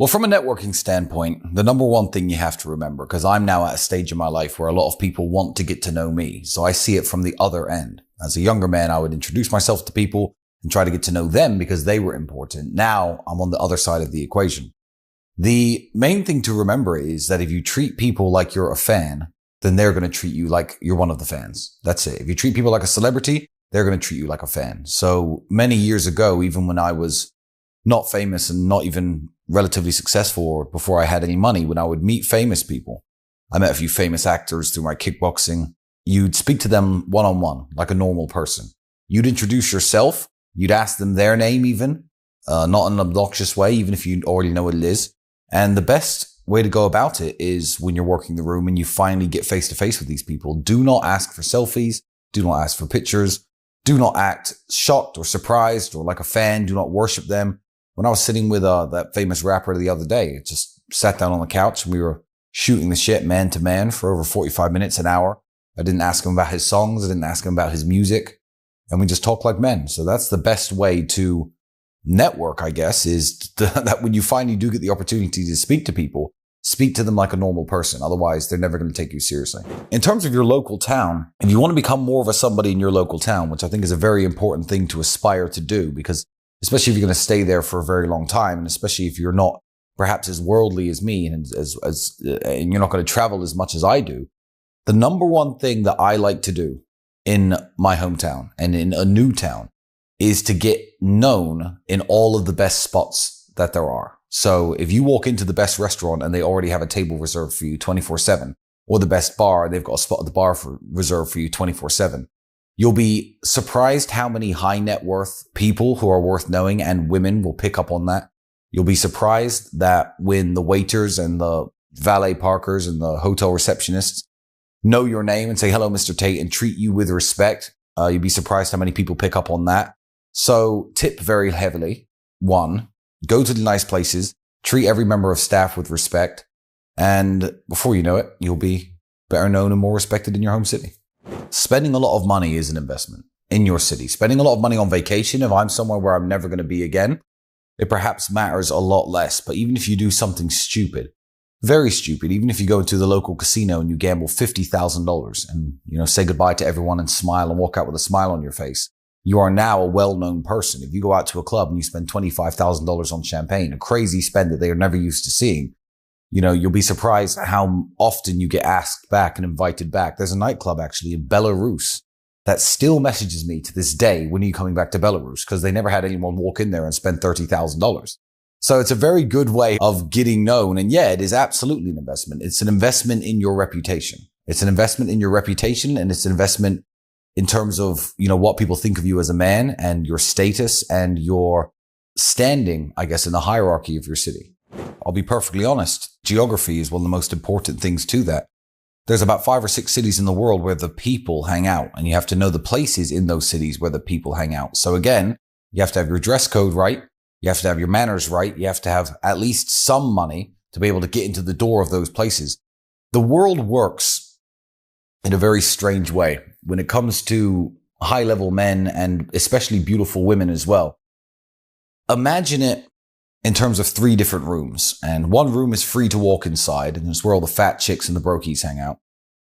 Well, from a networking standpoint, the number one thing you have to remember, because I'm now at a stage in my life where a lot of people want to get to know me. So I see it from the other end. As a younger man, I would introduce myself to people and try to get to know them because they were important. Now I'm on the other side of the equation. The main thing to remember is that if you treat people like you're a fan, then they're going to treat you like you're one of the fans. That's it. If you treat people like a celebrity, they're going to treat you like a fan. So many years ago, even when I was not famous and not even relatively successful or before I had any money, when I would meet famous people, I met a few famous actors through my kickboxing. You'd speak to them one-on-one like a normal person. You'd introduce yourself. You'd ask them their name even, not in an obnoxious way, even if you already know what it is. And the best way to go about it is when you're working the room and you finally get face to face with these people. Do not ask for selfies. Do not ask for pictures. Do not act shocked or surprised or like a fan. Do not worship them. When I was sitting with that famous rapper the other day, I just sat down on the couch and we were shooting the shit man to man for over 45 minutes, an hour. I didn't ask him about his songs. I didn't ask him about his music. And we just talked like men. So that's the best way to network, I guess, is that when you finally do get the opportunity to speak to people, speak to them like a normal person. Otherwise, they're never going to take you seriously. In terms of your local town, if you want to become more of a somebody in your local town, which I think is a very important thing to aspire to do, because especially if you're going to stay there for a very long time, and especially if you're not perhaps as worldly as me and and you're not going to travel as much as I do, the number one thing that I like to do in my hometown and in a new town is to get known in all of the best spots that there are. So if you walk into the best restaurant and they already have a table reserved for you 24/7, or the best bar, they've got a spot at the bar reserved for you 24/7, you'll be surprised how many high net worth people who are worth knowing and women will pick up on that. You'll be surprised that when the waiters and the valet parkers and the hotel receptionists know your name and say, "Hello, Mr. Tate," and treat you with respect, you'd be surprised how many people pick up on that. So tip very heavily. 1, go to the nice places, treat every member of staff with respect. And before you know it, you'll be better known and more respected in your home city. Spending a lot of money is an investment in your city. Spending a lot of money on vacation, if I'm somewhere where I'm never going to be again, it perhaps matters a lot less. But even if you do something stupid, very stupid, even if you go into the local casino and you gamble $50,000 and, say goodbye to everyone and smile and walk out with a smile on your face, you are now a well-known person. If you go out to a club and you spend $25,000 on champagne, a crazy spend that they are never used to seeing, you'll be surprised how often you get asked back and invited back. There's a nightclub actually in Belarus that still messages me to this day, "When are you coming back to Belarus?" Because they never had anyone walk in there and spend $30,000. So it's a very good way of getting known. And yeah, it is absolutely an investment. It's an investment in your reputation. It's an investment in your reputation, and it's an investment in terms of, what people think of you as a man and your status and your standing, I guess, in the hierarchy of your city. I'll be perfectly honest. Geography is one of the most important things to that. There's about 5 or 6 cities in the world where the people hang out, and you have to know the places in those cities where the people hang out. So again, you have to have your dress code right. You have to have your manners right. You have to have at least some money to be able to get into the door of those places. The world works in a very strange way when it comes to high-level men and especially beautiful women as well. Imagine it in terms of 3 different rooms, and one room is free to walk inside, and it's where all the fat chicks and the brokies hang out.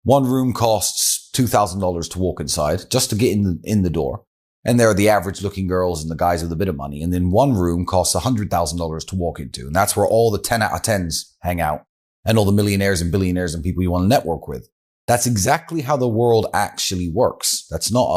One room costs $2,000 to walk inside just to get in the door. And there are the average looking girls and the guys with a bit of money. And then one room costs $100,000 to walk into. And that's where all the 10 out of 10s hang out and all the millionaires and billionaires and people you want to network with. That's exactly how the world actually works. That's not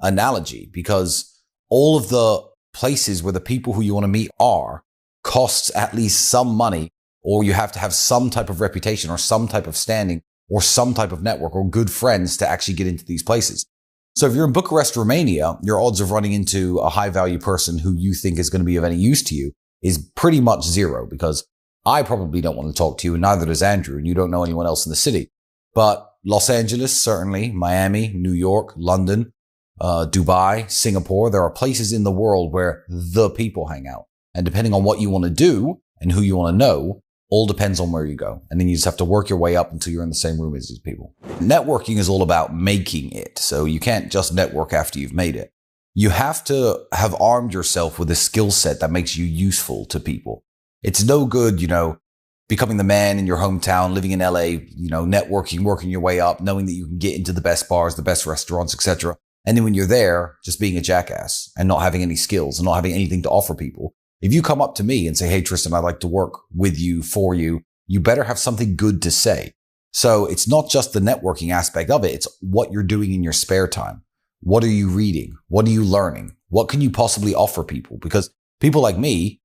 an analogy, because all of the places where the people who you want to meet are costs at least some money, or you have to have some type of reputation or some type of standing or some type of network or good friends to actually get into these places. So if you're in Bucharest, Romania, your odds of running into a high value person who you think is going to be of any use to you is pretty much 0, because I probably don't want to talk to you, and neither does Andrew, and you don't know anyone else in the city. But Los Angeles, certainly, Miami, New York, London, Dubai, Singapore, there are places in the world where the people hang out. And depending on what you want to do and who you want to know, all depends on where you go. And then you just have to work your way up until you're in the same room as these people. Networking is all about making it. So you can't just network after you've made it. You have to have armed yourself with a skill set that makes you useful to people. It's no good, becoming the man in your hometown, living in LA, networking, working your way up, knowing that you can get into the best bars, the best restaurants, etc. And then when you're there, just being a jackass and not having any skills and not having anything to offer people. If you come up to me and say, hey, Tristan, I'd like to work with you, for you, you better have something good to say. So it's not just the networking aspect of it. It's what you're doing in your spare time. What are you reading? What are you learning? What can you possibly offer people? Because people like me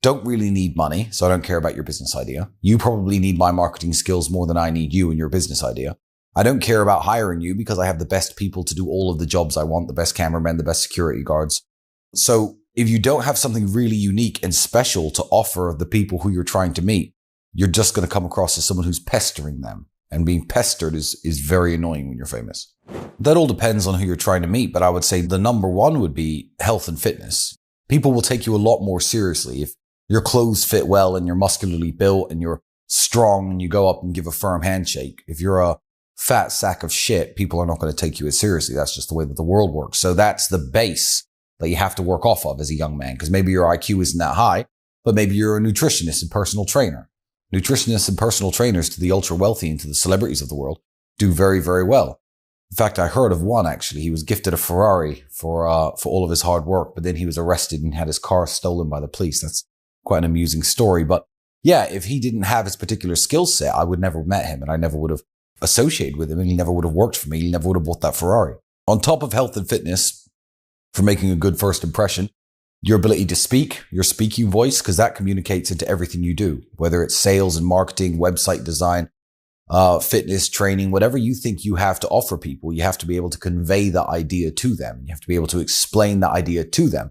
don't really need money, so I don't care about your business idea. You probably need my marketing skills more than I need you and your business idea. I don't care about hiring you because I have the best people to do all of the jobs I want, the best cameramen, the best security guards. So if you don't have something really unique and special to offer the people who you're trying to meet, you're just going to come across as someone who's pestering them. And being pestered is very annoying when you're famous. That all depends on who you're trying to meet, but I would say the number one would be health and fitness. People will take you a lot more seriously if your clothes fit well and you're muscularly built and you're strong and you go up and give a firm handshake. If you're a fat sack of shit, people are not going to take you as seriously. That's just the way that the world works. So that's the base that you have to work off of as a young man, because maybe your IQ isn't that high, but maybe you're a nutritionist and personal trainer. Nutritionists and personal trainers to the ultra wealthy and to the celebrities of the world do very, very well. In fact, I heard of one actually. He was gifted a Ferrari for all of his hard work, but then he was arrested and had his car stolen by the police. That's quite an amusing story. But yeah, if he didn't have his particular skill set, I would never have met him and I never would have associated with him and he never would have worked for me. He never would have bought that Ferrari. On top of health and fitness, for making a good first impression, your ability to speak, your speaking voice, because that communicates into everything you do, whether it's sales and marketing, website design, fitness, training, whatever you think you have to offer people, you have to be able to convey the idea to them. You have to be able to explain the idea to them.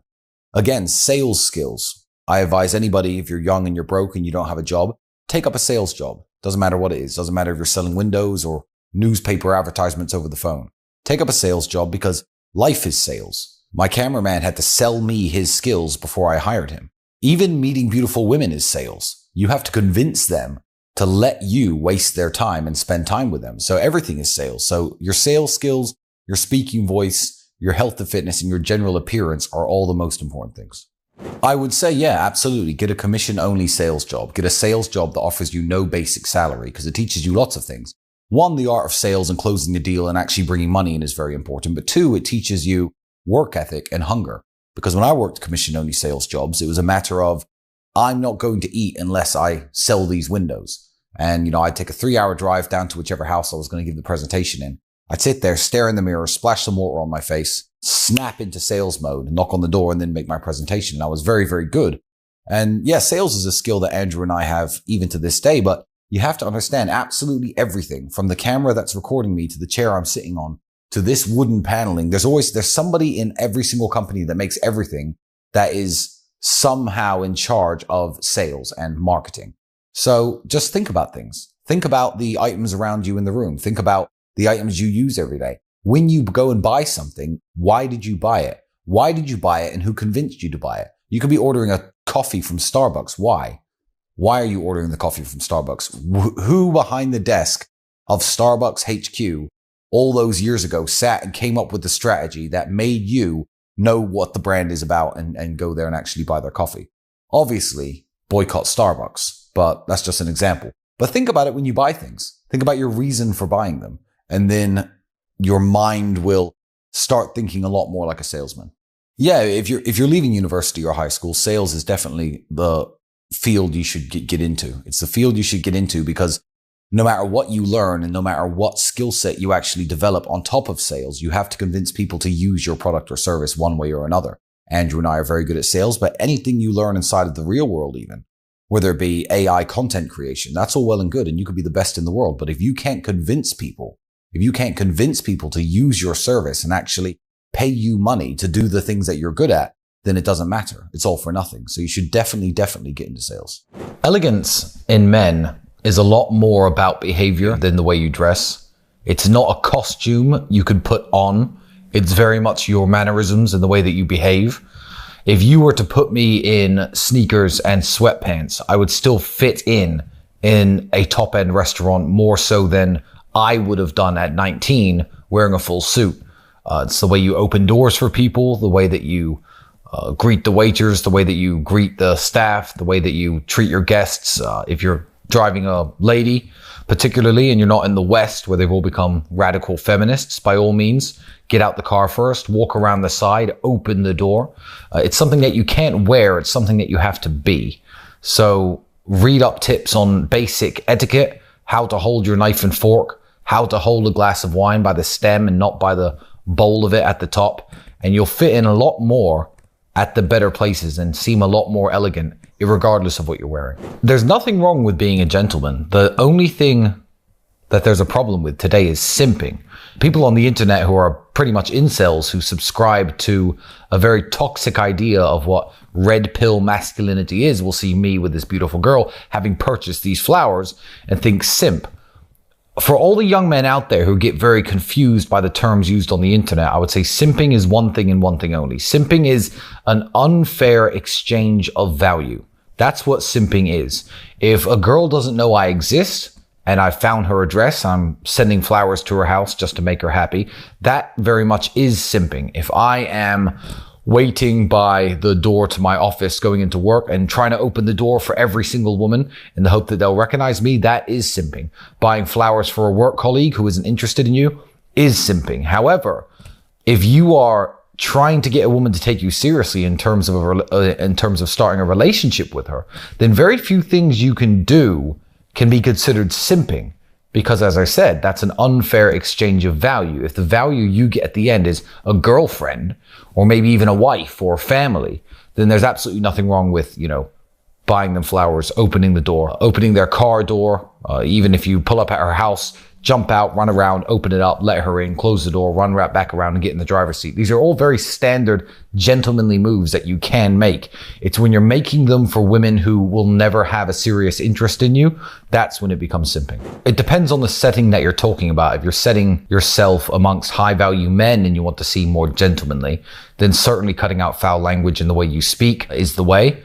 Again, sales skills. I advise anybody, if you're young and you're broke and you don't have a job, take up a sales job. Doesn't matter what it is. Doesn't matter if you're selling windows or newspaper advertisements over the phone. Take up a sales job because life is sales. My cameraman had to sell me his skills before I hired him. Even meeting beautiful women is sales. You have to convince them to let you waste their time and spend time with them. So everything is sales. So your sales skills, your speaking voice, your health and fitness, and your general appearance are all the most important things. I would say, yeah, absolutely. Get a commission-only sales job. Get a sales job that offers you no basic salary because it teaches you lots of things. One, the art of sales and closing a deal and actually bringing money in is very important. But two, it teaches you work ethic and hunger. Because when I worked commission-only sales jobs, it was a matter of, I'm not going to eat unless I sell these windows. And, I'd take a 3-hour drive down to whichever house I was going to give the presentation in. I'd sit there, stare in the mirror, splash some water on my face, snap into sales mode, knock on the door, and then make my presentation. And I was very, very good. And yeah, sales is a skill that Andrew and I have even to this day, but you have to understand absolutely everything from the camera that's recording me to the chair I'm sitting on to this wooden paneling. There's somebody in every single company that makes everything that is somehow in charge of sales and marketing. So just think about things. Think about the items around you in the room. Think about the items you use every day. When you go and buy something, why did you buy it? Why did you buy it and who convinced you to buy it? You could be ordering a coffee from Starbucks. Why? Why are you ordering the coffee from Starbucks? Who behind the desk of Starbucks HQ all those years ago sat and came up with the strategy that made you know what the brand is about and go there and actually buy their coffee? Obviously, boycott Starbucks, but that's just an example. But think about it when you buy things. Think about your reason for buying them. And then your mind will start thinking a lot more like a salesman. Yeah, if you're leaving university or high school, sales is definitely the field you should get into. It's the field you should get into because no matter what you learn and no matter what skill set you actually develop on top of sales, you have to convince people to use your product or service one way or another. Andrew and I are very good at sales, but anything you learn inside of the real world even, whether it be AI content creation, that's all well and good and you could be the best in the world. But if you can't convince people to use your service and actually pay you money to do the things that you're good at, then it doesn't matter. It's all for nothing. So you should definitely get into sales. Elegance in men is a lot more about behavior than the way you dress. It's not a costume you could put on. It's very much your mannerisms and the way that you behave. If you were to put me in sneakers and sweatpants, I would still fit in a top-end restaurant more so than I would have done at 19 wearing a full suit. It's the way you open doors for people, the way that you greet the waiters, the way that you greet the staff, the way that you treat your guests. If you're driving a lady, particularly, and you're not in the West where they've all become radical feminists, by all means, get out the car first, walk around the side, open the door. It's something that you can't wear. It's something that you have to be. So read up tips on basic etiquette, how to hold your knife and fork, how to hold a glass of wine by the stem and not by the bowl of it at the top. And you'll fit in a lot more at the better places and seem a lot more elegant, regardless of what you're wearing. There's nothing wrong with being a gentleman. The only thing that there's a problem with today is simping. People on the internet who are pretty much incels, who subscribe to a very toxic idea of what red pill masculinity is, will see me with this beautiful girl having purchased these flowers and think simp. For all the young men out there who get very confused by the terms used on the internet, I would say simping is one thing and one thing only. Simping is an unfair exchange of value. That's what simping is. If a girl doesn't know I exist and I found her address, I'm sending flowers to her house just to make her happy, that very much is simping. If I am waiting by the door to my office going into work and trying to open the door for every single woman in the hope that they'll recognize me, that is simping. Buying flowers for a work colleague who isn't interested in you is simping. However, if you are trying to get a woman to take you seriously in terms of starting a relationship with her, then very few things you can do can be considered simping. Because as I said, that's an unfair exchange of value. If the value you get at the end is a girlfriend, or maybe even a wife or family, then there's absolutely nothing wrong with, buying them flowers, opening the door, opening their car door. Even if you pull up at her house, jump out, run around, open it up, let her in, close the door, run right back around and get in the driver's seat. These are all very standard gentlemanly moves that you can make. It's when you're making them for women who will never have a serious interest in you, that's when it becomes simping. It depends on the setting that you're talking about. If you're setting yourself amongst high value men and you want to seem more gentlemanly, then certainly cutting out foul language in the way you speak is the way.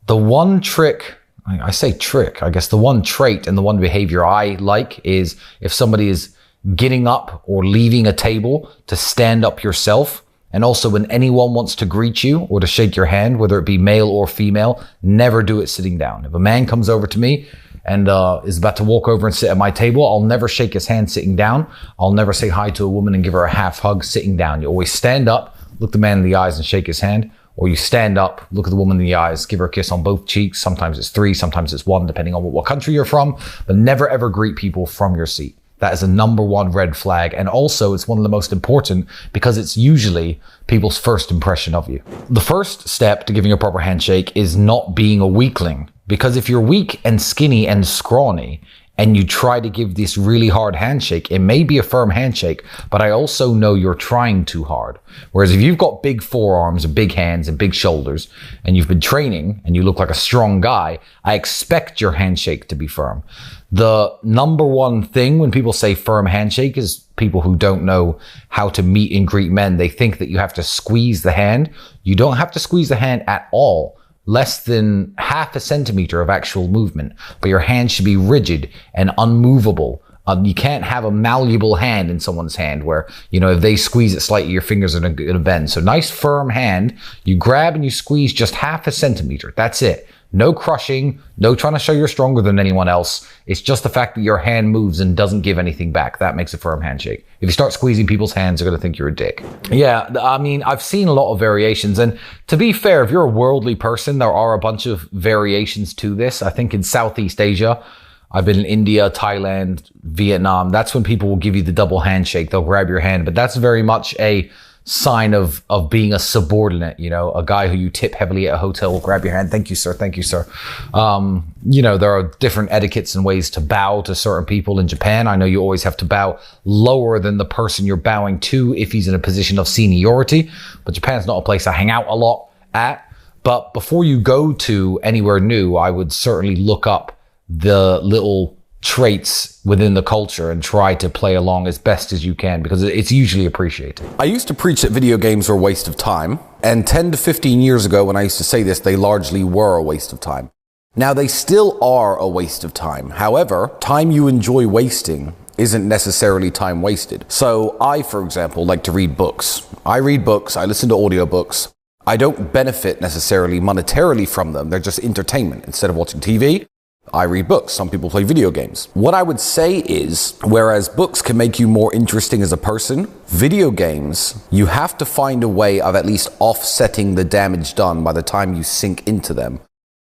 The one trick, I say trick, I guess the one trait and the one behavior I like is if somebody is getting up or leaving a table, to stand up yourself. And also when anyone wants to greet you or to shake your hand, whether it be male or female, never do it sitting down. If a man comes over to me and is about to walk over and sit at my table, I'll never shake his hand sitting down. I'll never say hi to a woman and give her a half hug sitting down. You always stand up, look the man in the eyes and shake his hand. Or you stand up, look at the woman in the eyes, give her a kiss on both cheeks. Sometimes it's 3, sometimes it's 1, depending on what country you're from. But never ever greet people from your seat. That is a number one red flag. And also it's one of the most important because it's usually people's first impression of you. The first step to giving a proper handshake is not being a weakling. Because if you're weak and skinny and scrawny, and you try to give this really hard handshake, it may be a firm handshake, but I also know you're trying too hard. Whereas if you've got big forearms and big hands and big shoulders, and you've been training and you look like a strong guy, I expect your handshake to be firm. The number one thing when people say firm handshake is people who don't know how to meet and greet men. They think that you have to squeeze the hand. You don't have to squeeze the hand at all. Less than half a centimeter of actual movement, but your hand should be rigid and unmovable. You can't have a malleable hand in someone's hand where, if they squeeze it slightly, your fingers are going to bend. So nice firm hand, you grab and you squeeze just half a centimeter. That's it. No crushing, no trying to show you're stronger than anyone else. It's just the fact that your hand moves and doesn't give anything back. That makes a firm handshake. If you start squeezing people's hands, they're going to think you're a dick. Yeah, I mean, I've seen a lot of variations. And to be fair, if you're a worldly person, there are a bunch of variations to this. I think in Southeast Asia, I've been in India, Thailand, Vietnam. That's when people will give you the double handshake. They'll grab your hand. But that's very much a sign of being a subordinate, a guy who you tip heavily at a hotel will grab your hand. Thank you, sir. Thank you, sir. There are different etiquettes and ways to bow to certain people in Japan. I know you always have to bow lower than the person you're bowing to if he's in a position of seniority, but Japan's not a place I hang out a lot at. But before you go to anywhere new, I would certainly look up the little traits within the culture and try to play along as best as you can because it's usually appreciated. I used to preach that video games are a waste of time, and 10 to 15 years ago when I used to say this, they largely were a waste of time. Now they still are a waste of time. However, time you enjoy wasting isn't necessarily time wasted. So I, for example, like to read books. I read books, I listen to audiobooks. I don't benefit necessarily monetarily from them. They're just entertainment. Instead of watching TV, I read books. Some people play video games. What I would say is, whereas books can make you more interesting as a person, video games, you have to find a way of at least offsetting the damage done by the time you sink into them,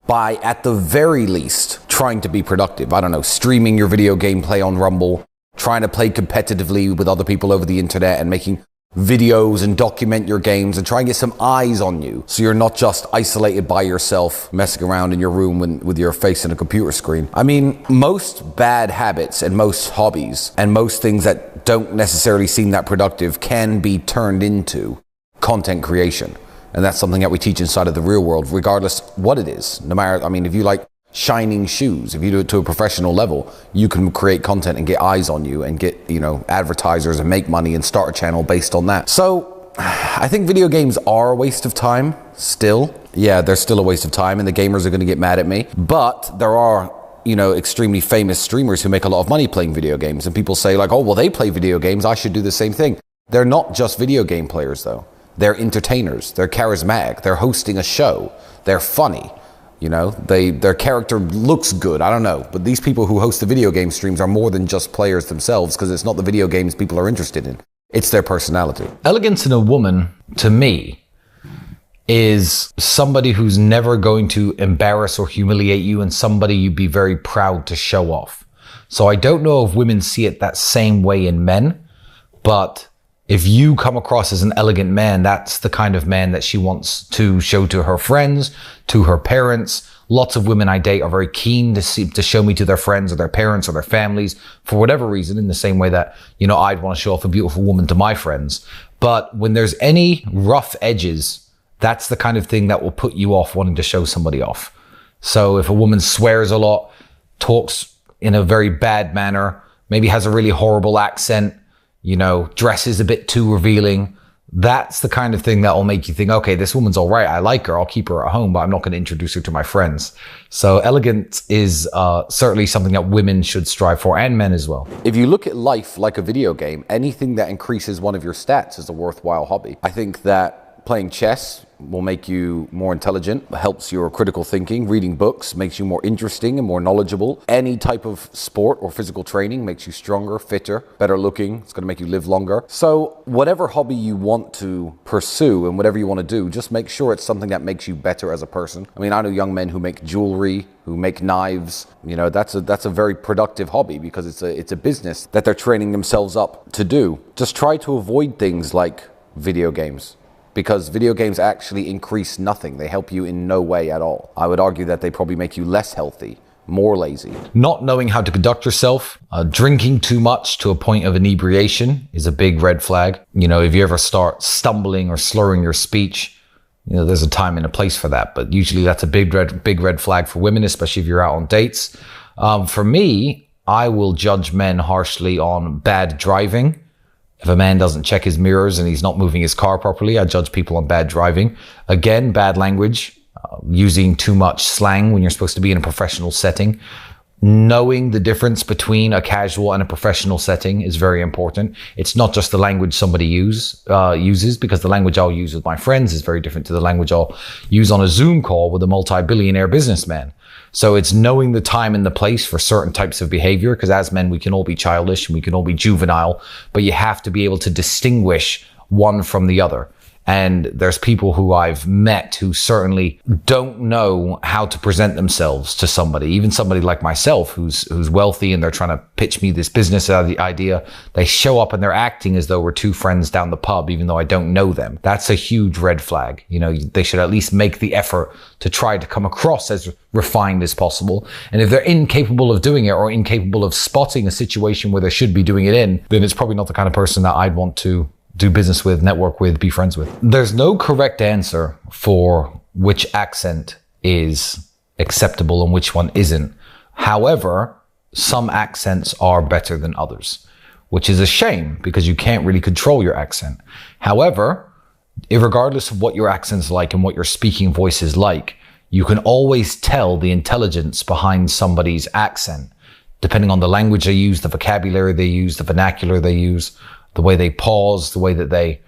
by at the very least trying to be productive. I don't know, streaming your video gameplay on Rumble, trying to play competitively with other people over the internet and making videos and document your games and try and get some eyes on you so you're not just isolated by yourself messing around in your room with your face in a computer screen. I mean, most bad habits and most hobbies and most things that don't necessarily seem that productive can be turned into content creation. And that's something that we teach inside of the real world, regardless what it is. No matter, I mean, if you like shining shoes, if you do it to a professional level, you can create content and get eyes on you and get, advertisers and make money and start a channel based on that. So I think video games are a waste of time still. Yeah, they're still a waste of time and the gamers are going to get mad at me. But there are, extremely famous streamers who make a lot of money playing video games, and people say like, oh, well, they play video games, I should do the same thing. They're not just video game players though. They're entertainers. They're charismatic. They're hosting a show. They're funny. Their character looks good. I don't know. But these people who host the video game streams are more than just players themselves, because it's not the video games people are interested in. It's their personality. Elegance in a woman, to me, is somebody who's never going to embarrass or humiliate you, and somebody you'd be very proud to show off. So I don't know if women see it that same way in men, but if you come across as an elegant man, that's the kind of man that she wants to show to her friends, to her parents. Lots of women I date are very keen to show me to their friends or their parents or their families for whatever reason, in the same way that, I'd want to show off a beautiful woman to my friends. But when there's any rough edges, that's the kind of thing that will put you off wanting to show somebody off. So if a woman swears a lot, talks in a very bad manner, maybe has a really horrible accent, dresses a bit too revealing, that's the kind of thing that will make you think, okay, this woman's all right. I like her. I'll keep her at home, but I'm not going to introduce her to my friends. So elegance is certainly something that women should strive for, and men as well. If you look at life like a video game, anything that increases one of your stats is a worthwhile hobby. I think that playing chess will make you more intelligent, helps your critical thinking. Reading books makes you more interesting and more knowledgeable. Any type of sport or physical training makes you stronger, fitter, better looking. It's going to make you live longer. So whatever hobby you want to pursue and whatever you want to do, just make sure it's something that makes you better as a person. I mean, I know young men who make jewelry, who make knives. That's a very productive hobby, because it's a business that they're training themselves up to do. Just try to avoid things like video games, because video games actually increase nothing. They help you in no way at all. I would argue that they probably make you less healthy, more lazy. Not knowing how to conduct yourself, drinking too much to a point of inebriation is a big red flag. If you ever start stumbling or slurring your speech, there's a time and a place for that. But usually that's a big red flag for women, especially if you're out on dates. For me, I will judge men harshly on bad driving. If a man doesn't check his mirrors and he's not moving his car properly, I judge people on bad driving. Again, bad language, using too much slang when you're supposed to be in a professional setting. Knowing the difference between a casual and a professional setting is very important. It's not just the language somebody uses, because the language I'll use with my friends is very different to the language I'll use on a Zoom call with a multi-billionaire businessman. So it's knowing the time and the place for certain types of behavior, because as men, we can all be childish and we can all be juvenile, but you have to be able to distinguish one from the other. And there's people who I've met who certainly don't know how to present themselves to somebody, even somebody like myself who's wealthy and they're trying to pitch me this business idea. They show up and they're acting as though we're two friends down the pub, even though I don't know them. That's a huge red flag. They should at least make the effort to try to come across as refined as possible. And if they're incapable of doing it, or incapable of spotting a situation where they should be doing it in, then it's probably not the kind of person that I'd want to do business with, network with, be friends with. There's no correct answer for which accent is acceptable and which one isn't. However, some accents are better than others, which is a shame because you can't really control your accent. However, regardless of what your accent's like and what your speaking voice is like, you can always tell the intelligence behind somebody's accent, depending on the language they use, the vocabulary they use, the vernacular they use, the way they pause, the way that they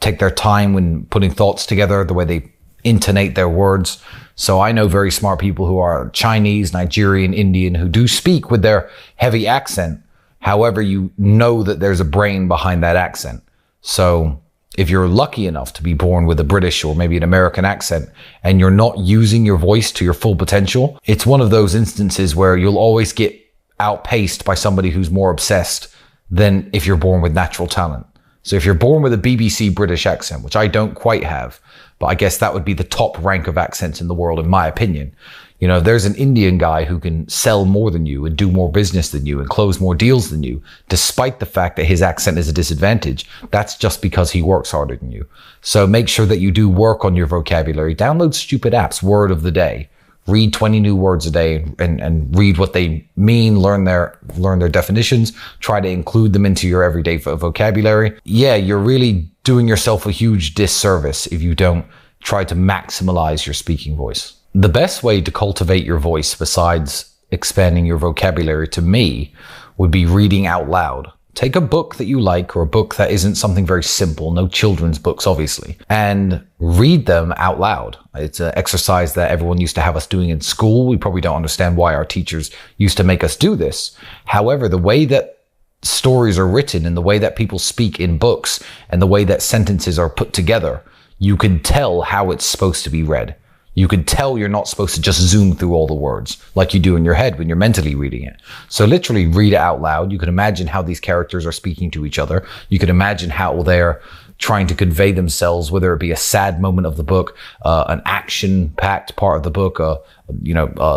take their time when putting thoughts together, the way they intonate their words. So I know very smart people who are Chinese, Nigerian, Indian, who do speak with their heavy accent. However, you know that there's a brain behind that accent. So if you're lucky enough to be born with a British or maybe an American accent and you're not using your voice to your full potential, it's one of those instances where you'll always get outpaced by somebody who's more obsessed than if you're born with natural talent. So if you're born with a BBC British accent, which I don't quite have, but I guess that would be the top rank of accents in the world, in my opinion. You know, there's an Indian guy who can sell more than you and do more business than you and close more deals than you, despite the fact that his accent is a disadvantage. That's just because he works harder than you. So make sure that you do work on your vocabulary. Download stupid apps, word of the day. Read 20 new words a day and read what they mean, learn their definitions, try to include them into your everyday vocabulary. Yeah, you're really doing yourself a huge disservice if you don't try to maximize your speaking voice. The best way to cultivate your voice besides expanding your vocabulary, to me, would be reading out loud. Take a book that you like, or a book that isn't something very simple, no children's books, obviously, and read them out loud. It's an exercise that everyone used to have us doing in school. We probably don't understand why our teachers used to make us do this. However, the way that stories are written and the way that people speak in books and the way that sentences are put together, you can tell how it's supposed to be read. You can tell you're not supposed to just zoom through all the words like you do in your head when you're mentally reading it. So literally read it out loud. You can imagine how these characters are speaking to each other. You can imagine how they're trying to convey themselves, whether it be a sad moment of the book, an action-packed part of the book,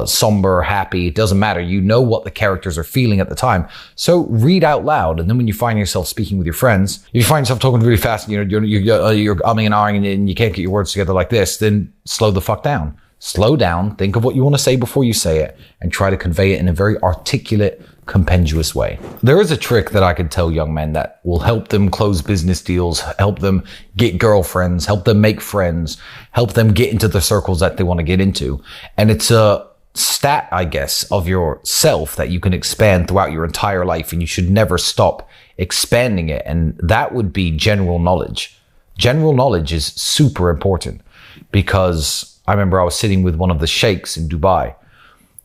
somber, happy. It doesn't matter. You know what the characters are feeling at the time. So read out loud. And then when you find yourself speaking with your friends, if you find yourself talking really fast and you're umming and ahhing and you can't get your words together like this, then slow the fuck down. Slow down, think of what you want to say before you say it, and try to convey it in a very articulate, compendious way. There is a trick that I could tell young men that will help them close business deals, help them get girlfriends, help them make friends, help them get into the circles that they want to get into. And it's a stat, I guess, of yourself that you can expand throughout your entire life, and you should never stop expanding it. And that would be general knowledge. General knowledge is super important, because I remember I was sitting with one of the sheikhs in Dubai,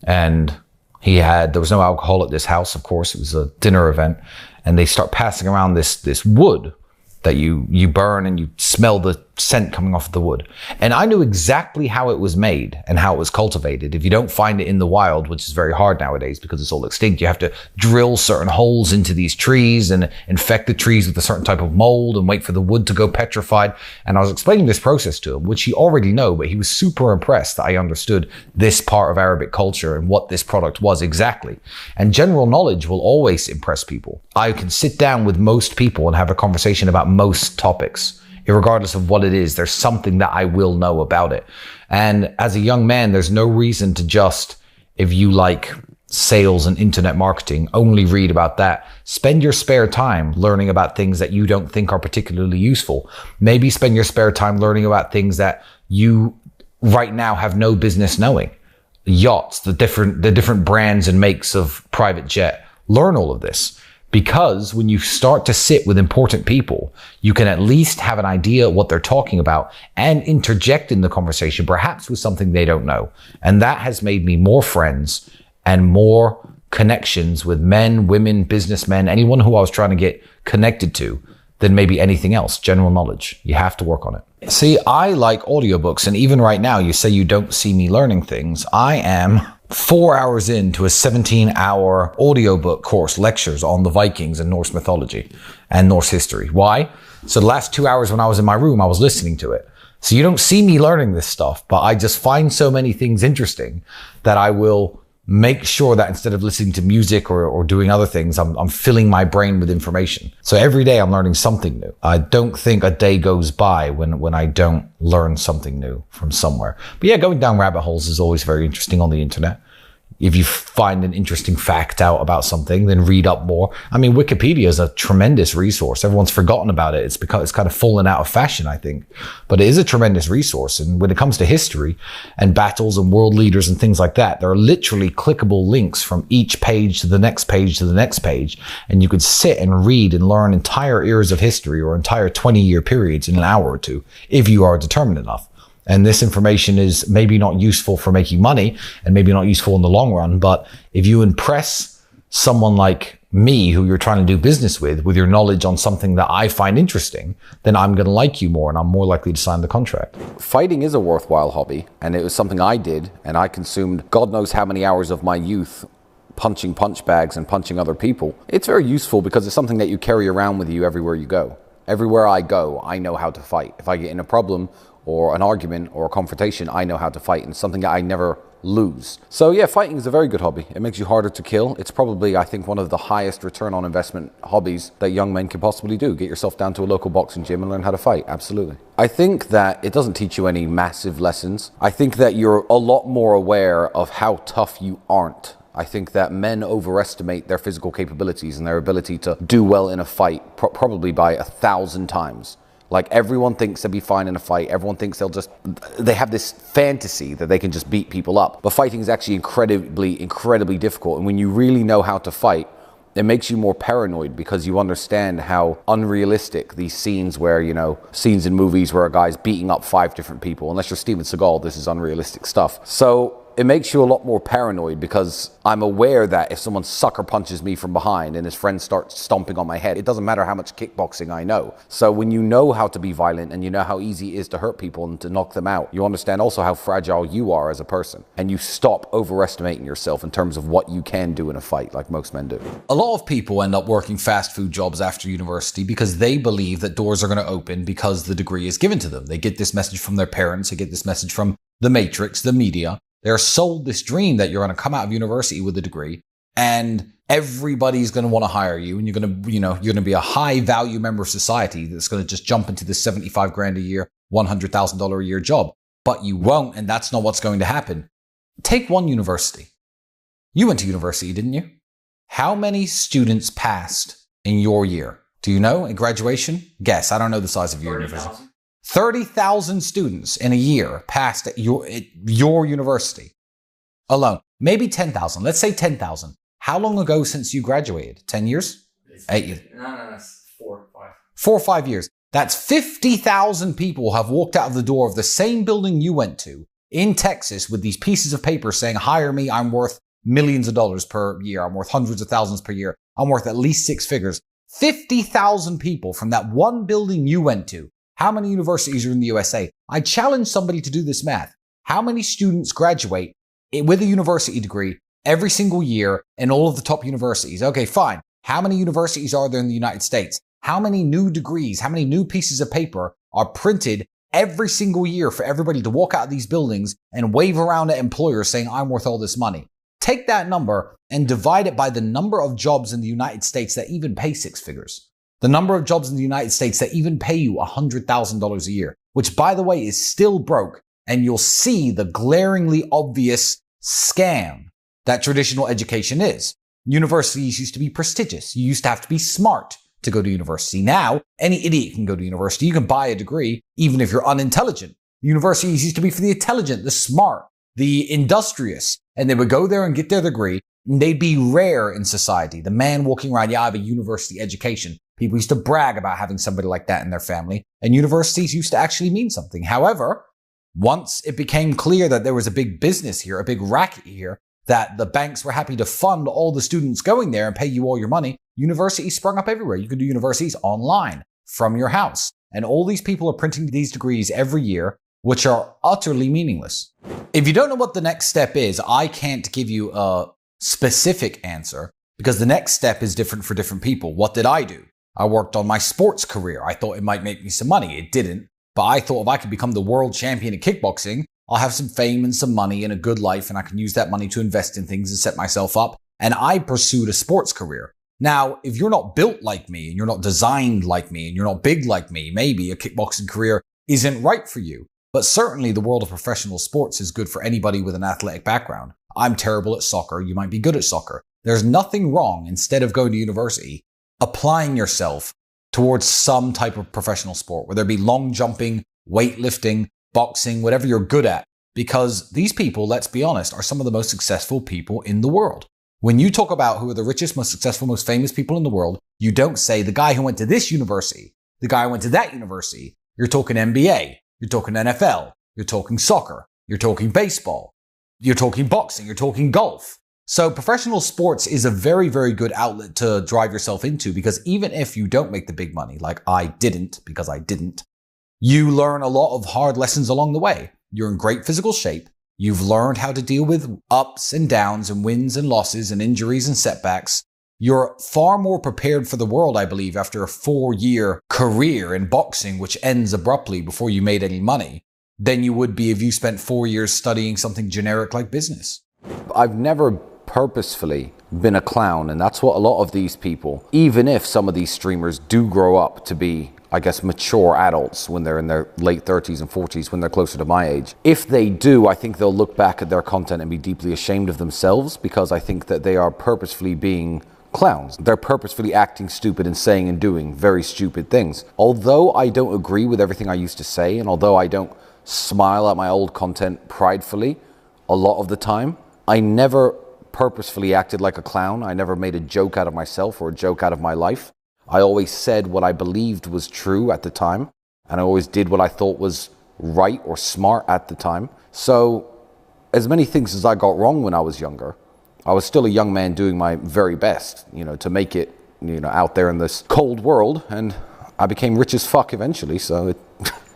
and there was no alcohol at this house, of course. It was a dinner event, and they start passing around this wood that you burn, and you smell the scent coming off of the wood. And I knew exactly how it was made and how it was cultivated. If you don't find it in the wild, which is very hard nowadays because it's all extinct, you have to drill certain holes into these trees and infect the trees with a certain type of mold and wait for the wood to go petrified. And I was explaining this process to him, which he already knew, but he was super impressed that I understood this part of Arabic culture and what this product was exactly. And general knowledge will always impress people. I can sit down with most people and have a conversation about most topics. Regardless of what it is, there's something that I will know about it. And as a young man, there's no reason to just, if you like sales and internet marketing, only read about that. Spend your spare time learning about things that you don't think are particularly useful. Maybe spend your spare time learning about things that you right now have no business knowing. Yachts, the different brands and makes of private jet. Learn all of this. Because when you start to sit with important people, you can at least have an idea what they're talking about and interject in the conversation, perhaps with something they don't know. And that has made me more friends and more connections with men, women, businessmen, anyone who I was trying to get connected to than maybe anything else. General knowledge. You have to work on it. See, I like audiobooks. And even right now, you say you don't see me learning things. I am 4 hours into a 17-hour audiobook course, lectures on the Vikings and Norse mythology and Norse history. Why? So the last 2 hours when I was in my room, I was listening to it. So you don't see me learning this stuff, but I just find so many things interesting that I will make sure that instead of listening to music or doing other things, I'm filling my brain with information. So every day I'm learning something new. I don't think a day goes by when I don't learn something new from somewhere. But yeah, going down rabbit holes is always very interesting on the internet. If you find an interesting fact out about something, then read up more. I mean, Wikipedia is a tremendous resource. Everyone's forgotten about it. It's because it's kind of fallen out of fashion, I think. But it is a tremendous resource. And when it comes to history and battles and world leaders and things like that, there are literally clickable links from each page to the next page to the next page. And you could sit and read and learn entire eras of history or entire 20-year periods in an hour or two, if you are determined enough. And this information is maybe not useful for making money and maybe not useful in the long run. But if you impress someone like me, who you're trying to do business with your knowledge on something that I find interesting, then I'm going to like you more and I'm more likely to sign the contract. Fighting is a worthwhile hobby, and it was something I did, and I consumed God knows how many hours of my youth punching punch bags and punching other people. It's very useful because it's something that you carry around with you everywhere you go. Everywhere I go, I know how to fight. If I get in a problem or an argument or a confrontation, I know how to fight, and it's something that I never lose. So yeah, fighting is a very good hobby. It makes you harder to kill. It's probably, I think, one of the highest return on investment hobbies that young men can possibly do. Get yourself down to a local boxing gym and learn how to fight. Absolutely. I think that it doesn't teach you any massive lessons. I think that you're a lot more aware of how tough you aren't. I think that men overestimate their physical capabilities and their ability to do well in a fight, probably by 1,000 times. Like, everyone thinks they'll be fine in a fight. Everyone thinks they have this fantasy that they can just beat people up. But fighting is actually incredibly difficult. And when you really know how to fight, it makes you more paranoid because you understand how unrealistic these scenes where, scenes in movies where a guy's beating up 5 different people. Unless you're Steven Seagal, this is unrealistic stuff. So it makes you a lot more paranoid because I'm aware that if someone sucker punches me from behind and his friend starts stomping on my head, it doesn't matter how much kickboxing I know. So when you know how to be violent and you know how easy it is to hurt people and to knock them out, you understand also how fragile you are as a person. And you stop overestimating yourself in terms of what you can do in a fight, like most men do. A lot of people end up working fast food jobs after university because they believe that doors are going to open because the degree is given to them. They get this message from their parents. They get this message from the Matrix, the media. They're sold this dream that you're going to come out of university with a degree and everybody's going to want to hire you, and you're going to be a high value member of society that's going to just jump into this 75 grand a year, $100,000 a year job. But you won't, and that's not what's going to happen. Take one university. You went to university, didn't you? How many students passed in your year? Do you know at graduation? Guess. I don't know the size of your university. 30,000 students in a year passed at your university alone. Maybe 10,000. Let's say 10,000. How long ago since you graduated? 10 years? 8 years? No, it's 4 or 5. 4 or 5 years. That's 50,000 people have walked out of the door of the same building you went to in Texas with these pieces of paper saying, hire me, I'm worth millions of dollars per year. I'm worth hundreds of thousands per year. I'm worth at least 6 figures. 50,000 people from that one building you went to. How many universities are in the USA? I challenge somebody to do this math. How many students graduate with a university degree every single year in all of the top universities? Okay, fine. How many universities are there in the United States? How many new degrees, how many new pieces of paper are printed every single year for everybody to walk out of these buildings and wave around at employers saying, I'm worth all this money? Take that number and divide it by the number of jobs in the United States that even pay 6 figures. The number of jobs in the United States that even pay you $100,000 a year, which, by the way, is still broke. And you'll see the glaringly obvious scam that traditional education is. Universities used to be prestigious. You used to have to be smart to go to university. Now, any idiot can go to university. You can buy a degree, even if you're unintelligent. Universities used to be for the intelligent, the smart, the industrious. And they would go there and get their degree. And they'd be rare in society. The man walking around, yeah, I have a university education. People used to brag about having somebody like that in their family, and universities used to actually mean something. However, once it became clear that there was a big business here, a big racket here, that the banks were happy to fund all the students going there and pay you all your money, universities sprung up everywhere. You could do universities online from your house. And all these people are printing these degrees every year, which are utterly meaningless. If you don't know what the next step is, I can't give you a specific answer because the next step is different for different people. What did I do? I worked on my sports career. I thought it might make me some money. It didn't. But I thought if I could become the world champion in kickboxing, I'll have some fame and some money and a good life, and I can use that money to invest in things and set myself up. And I pursued a sports career. Now, if you're not built like me and you're not designed like me and you're not big like me, maybe a kickboxing career isn't right for you. But certainly the world of professional sports is good for anybody with an athletic background. I'm terrible at soccer. You might be good at soccer. There's nothing wrong, instead of going to university, applying yourself towards some type of professional sport, whether it be long jumping, weightlifting, boxing, whatever you're good at. Because these people, let's be honest, are some of the most successful people in the world. When you talk about who are the richest, most successful, most famous people in the world, you don't say the guy who went to this university, the guy who went to that university. You're talking NBA, you're talking NFL, you're talking soccer, you're talking baseball, you're talking boxing, you're talking golf. So professional sports is a very, very good outlet to drive yourself into, because even if you don't make the big money, like I didn't, because I didn't, you learn a lot of hard lessons along the way. You're in great physical shape. You've learned how to deal with ups and downs and wins and losses and injuries and setbacks. You're far more prepared for the world, I believe, after a 4-year career in boxing, which ends abruptly before you made any money, than you would be if you spent 4 years studying something generic like business. I've never purposefully been a clown, and that's what a lot of these people, even if some of these streamers do grow up to be, I guess, mature adults when they're in their late 30s and 40s, when they're closer to my age. If they do, I think they'll look back at their content and be deeply ashamed of themselves, because I think that they are purposefully being clowns. They're purposefully acting stupid and saying and doing very stupid things. Although I don't agree with everything I used to say, and although I don't smile at my old content pridefully a lot of the time, I never purposefully acted like a clown. I never made a joke out of myself or a joke out of my life. I always said what I believed was true at the time, and I always did what I thought was right or smart at the time. So as many things as I got wrong when I was younger, I was still a young man doing my very best, to make it, out there in this cold world, and I became rich as fuck eventually, so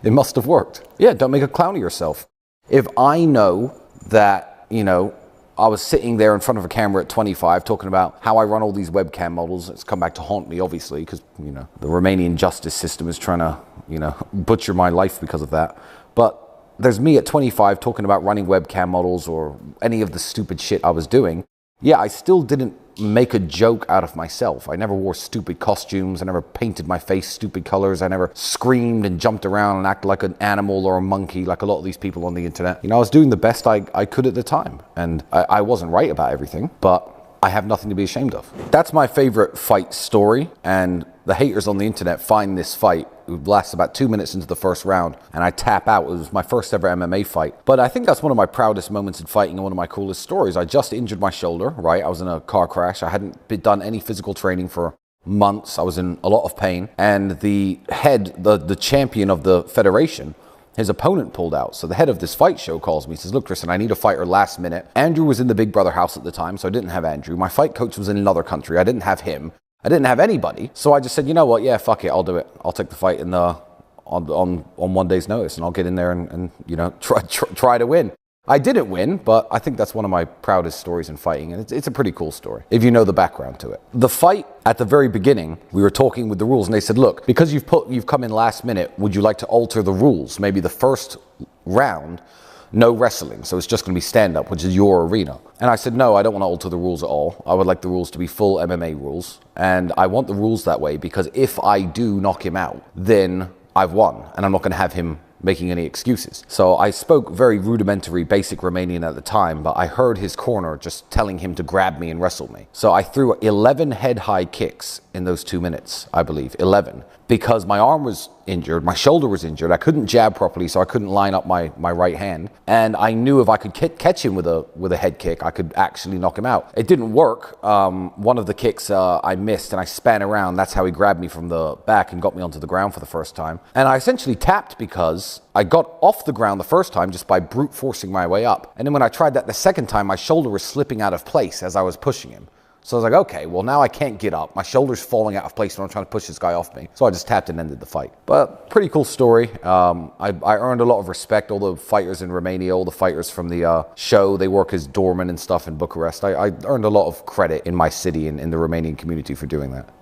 it must have worked. Yeah, don't make a clown of yourself. If I know that, I was sitting there in front of a camera at 25 talking about how I run all these webcam models. It's come back to haunt me, obviously, because, the Romanian justice system is trying to, butcher my life because of that. But there's me at 25 talking about running webcam models or any of the stupid shit I was doing. Yeah, I still didn't make a joke out of myself. I never wore stupid costumes. I never painted my face stupid colors. I never screamed and jumped around and acted like an animal or a monkey like a lot of these people on the internet. I was doing the best I could at the time. And I wasn't right about everything, but I have nothing to be ashamed of. That's my favorite fight story, and the haters on the internet find this fight. It lasts about 2 minutes into the first round, and I tap out. It was my first ever MMA fight. But I think that's one of my proudest moments in fighting and one of my coolest stories. I just injured my shoulder, right? I was in a car crash. I hadn't done any physical training for months. I was in a lot of pain. And the head, the champion of the federation, his opponent pulled out. So the head of this fight show calls me, says, "Look, Tristan, I need a fighter last minute." Andrew was in the Big Brother house at the time, so I didn't have Andrew. My fight coach was in another country. I didn't have him. I didn't have anybody. So I just said, you know what? Yeah, fuck it. I'll do it. I'll take the fight in on 1 day's notice, and I'll get in there and try to win. I didn't win, but I think that's one of my proudest stories in fighting, and it's a pretty cool story if you know the background to it. The fight, at the very beginning, we were talking with the rules, and they said, "Look, because you've come in last minute, would you like to alter the rules? Maybe the first round, no wrestling, so it's just going to be stand-up, which is your arena." And I said, "No, I don't want to alter the rules at all. I would like the rules to be full MMA rules, and I want the rules that way because if I do knock him out, then I've won, and I'm not going to have him making any excuses." So I spoke very rudimentary, basic Romanian at the time, but I heard his corner just telling him to grab me and wrestle me. So I threw 11 head-high kicks in those 2 minutes, I believe, 11. Because my arm was injured, my shoulder was injured, I couldn't jab properly, so I couldn't line up my right hand. And I knew if I could catch him with a head kick, I could actually knock him out. It didn't work. One of the kicks I missed, and I span around. That's how he grabbed me from the back and got me onto the ground for the first time. And I essentially tapped because I got off the ground the first time just by brute forcing my way up. And then when I tried that the second time, my shoulder was slipping out of place as I was pushing him. So I was like, okay, well, now I can't get up. My shoulder's falling out of place when I'm trying to push this guy off me. So I just tapped and ended the fight. But pretty cool story. I earned a lot of respect. All the fighters in Romania, all the fighters from the show, they work as doormen and stuff in Bucharest. I earned a lot of credit in my city and in the Romanian community for doing that.